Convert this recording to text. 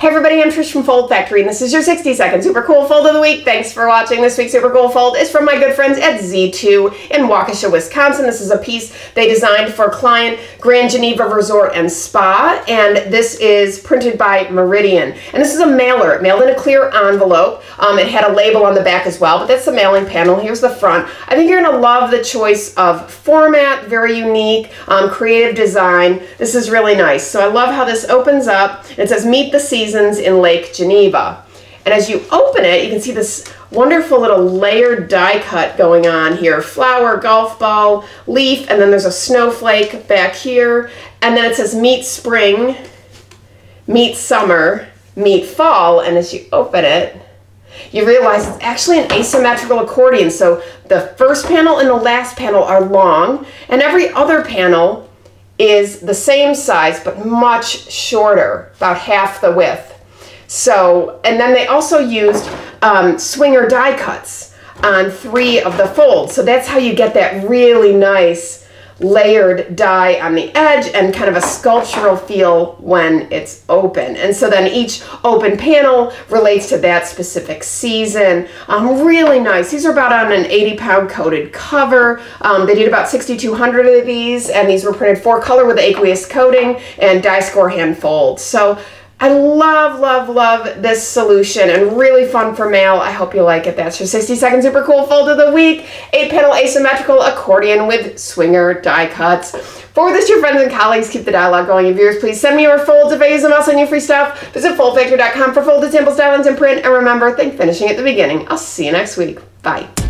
Hey everybody, I'm Trish from Foldfactory, and this is your 60-second super cool fold of the week. Thanks for watching. This week's super cool fold is from my good friends at Z2 in Waukesha, Wisconsin. This is a piece they designed for client Grand Geneva Resort and Spa, and this is printed by Meridian. And this is a mailer. It mailed in a clear envelope. It had a label on the back as well, but that's the mailing panel. Here's the front. I think you're going to love the choice of format, very unique, creative design. This is really nice. So I love how this opens up. It says, "Meet the Seasons in Lake Geneva." And as you open it, you can see this wonderful little layered die cut going on here. Flower, golf ball, leaf, and then there's a snowflake back here. And then it says, "Meet spring, meet summer, meet fall." And as you open it, you realize it's actually an asymmetrical accordion. So the first panel and the last panel are long, and every other panel is the same size but much shorter, about half the width. So, and then they also used swinger die cuts on 3 of the folds. So that's how you get that really nice layered die on the edge and kind of a sculptural feel when it's open. And so then each open panel relates to that specific season. Really nice. These are about on an 80-pound coated cover. They did about 6,200 of these, and these were printed 4-color with aqueous coating and die score hand fold. So I love, love, love this solution and really fun for mail. I hope you like it. That's your 60-second super cool fold of the week. 8-panel asymmetrical accordion with swinger die cuts. Forward this to your friends and colleagues. Keep the dialogue going. And viewers, please send me your folds. If I use them, I'll send you free stuff. Visit foldfactory.com for folded sample stylings and print. And remember, think finishing at the beginning. I'll see you next week. Bye.